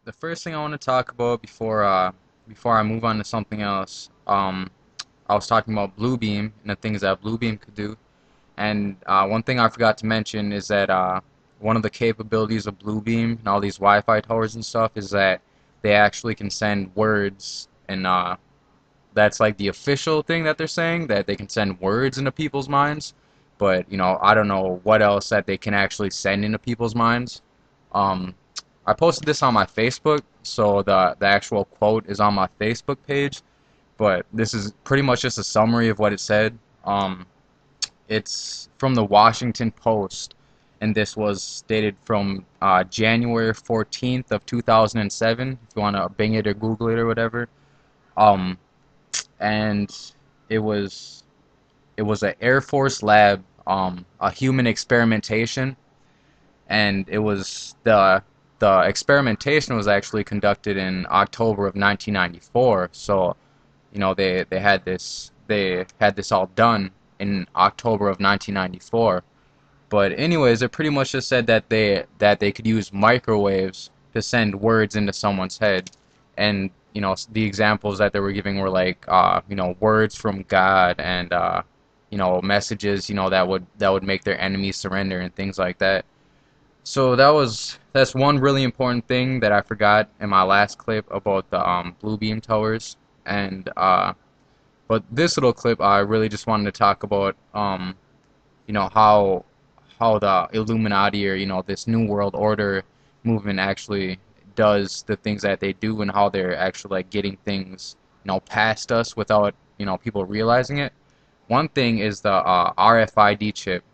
The first thing I want to talk about before I move on to something else, I was talking about Bluebeam and the things that Bluebeam could do. And one thing I forgot to mention is that one of the capabilities of Bluebeam and all these Wi-Fi towers and stuff is that they actually can send words, and that's like the official thing that they're saying, that they can send words into people's minds. But I don't know what else that they can actually send into people's minds. Um, I posted this on my Facebook, so the actual quote is on my Facebook page. But this is pretty much just a summary of what it said. It's from the Washington Post, and this was dated from January 14th of 2007. If you want to Bing it or Google it or whatever. Um, and it was it was an Air Force lab, a human experimentation, and it was the experimentation was actually conducted in October of 1994. So they had this all done in October of 1994. But anyways, it pretty much just said that they could use microwaves to send words into someone's head, and the examples that they were giving were like words from God, and messages that would make their enemies surrender and things like that. So that's one really important thing that I forgot in my last clip about the blue beam towers, and but this little clip I really just wanted to talk about how the Illuminati, or this New World Order movement actually does the things that they do, and how they're actually like getting things past us without people realizing it. One thing is the RFID chip.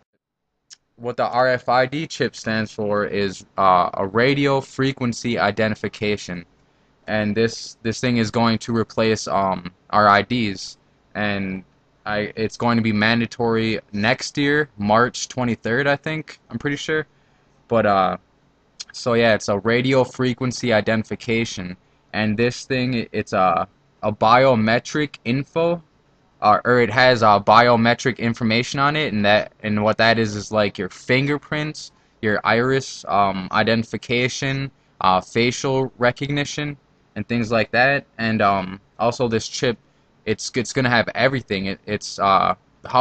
What the RFID chip stands for is a radio frequency identification, and this thing is going to replace our IDs, and it's going to be mandatory next year, March 23rd, I think. I'm pretty sure. But so yeah, it's a radio frequency identification, and this thing, it's a biometric info, or it has biometric information on it, and what that is like your fingerprints, your iris identification, facial recognition, and things like that. And also this chip, it's gonna have everything. It's how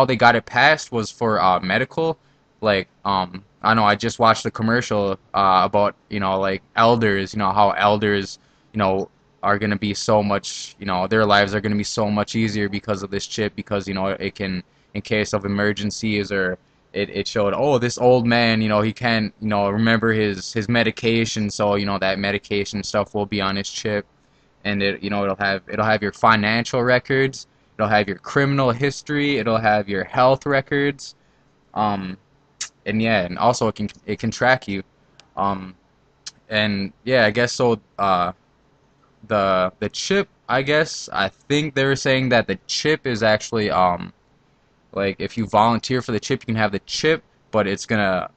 they got it passed was for medical, like I know I just watched a commercial about like elders, how elders you know are going to be so much, their lives are going to be so much easier because of this chip, because it can, in case of emergencies, or it showed, oh, this old man, he can't remember his medication, so that medication stuff will be on his chip. And it'll have your financial records, it'll have your criminal history, it'll have your health records, um and yeah, and also it can track you, um and yeah, I guess so. The chip, I guess, I think they were saying that the chip is actually like, if you volunteer for the chip, you can have the chip, but it's gonna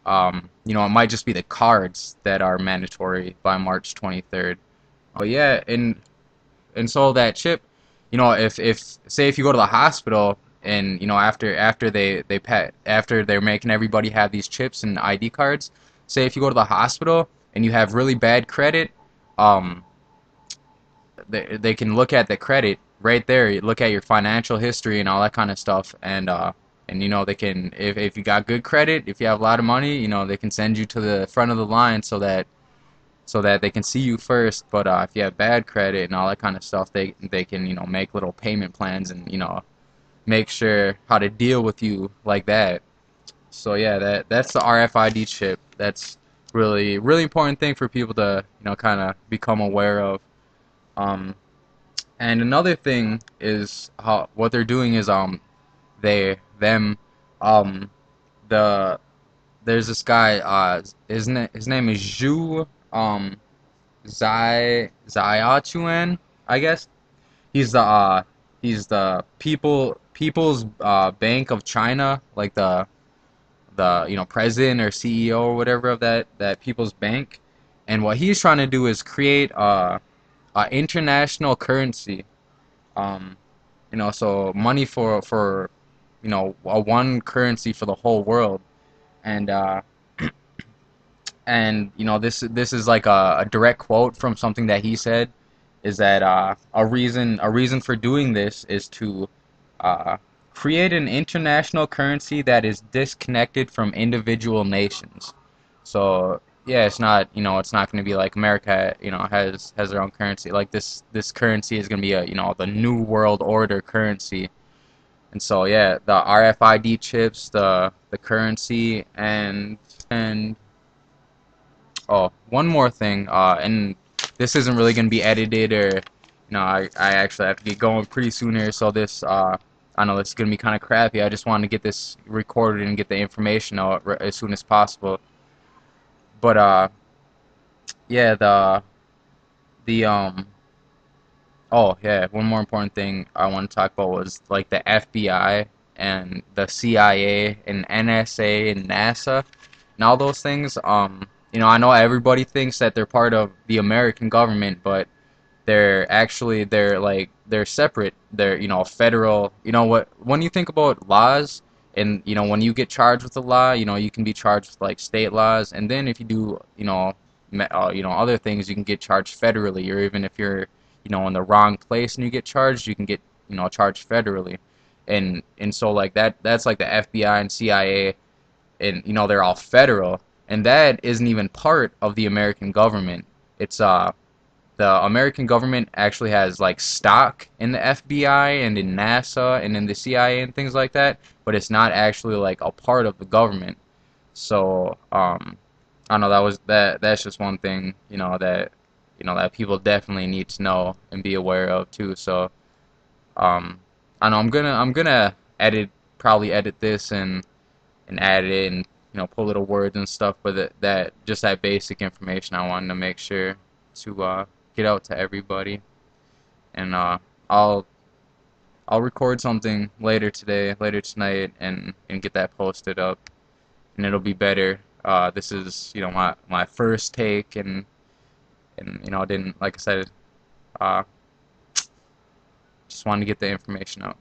it might just be the cards that are mandatory by March 23rd. But yeah, and so that chip, if say if you go to the hospital, and after they're making everybody have these chips and ID cards, say if you go to the hospital and you have really bad credit, um they can look at the credit right there. You look at your financial history and all that kind of stuff, and they can, if you got good credit, if you have a lot of money, they can send you to the front of the line, so that they can see you first. But if you have bad credit and all that kind of stuff, they can make little payment plans, and make sure how to deal with you like that. So yeah, that's the RFID chip. That's really really important thing for people to kind of become aware of. Um, and another thing is how what they're doing is they them um the there's this guy, his name is Zhu Ziachuan, I guess. He's the People's Bank of China, like the president or CEO or whatever of that People's Bank. And what he's trying to do is create a international currency, um so money for a one currency for the whole world. And and this is like a direct quote from something that he said, is that a reason for doing this is to uh, create an international currency that is disconnected from individual nations. So yeah, it's not going to be like America, has their own currency. Like this currency is going to be the new world order currency. And so yeah, the RFID chips, the currency, and oh, one more thing, and this isn't really gonna be edited, or I actually have to get going pretty soon here, so I know this is gonna be kind of crappy. I just wanted to get this recorded and get the information out as soon as possible. But yeah, the oh yeah, one more important thing I want to talk about was like the FBI and the CIA and NSA and NASA and all those things. I know everybody thinks that they're part of the American government, but they're separate. They're federal. You know what? When you think about laws, and when you get charged with a law, you can be charged with like state laws, and then if you do other things, you can get charged federally, or even if you're in the wrong place and you get charged, you can get charged federally, and so like that's like the FBI and CIA, and they're all federal, and that isn't even part of the American government. It's the American government actually has like stock in the FBI and in NASA and in the CIA and things like that, but it's not actually like a part of the government. So I know that's just one thing that people definitely need to know and be aware of too. So um, I know I'm gonna probably edit this and add it and put little words and stuff, but that basic information I wanted to make sure to get out to everybody. And I'll I'll record something later today, later tonight, and get that posted up, and it'll be better. This is my first take, and I didn't, like I said, uh, just wanted to get the information out.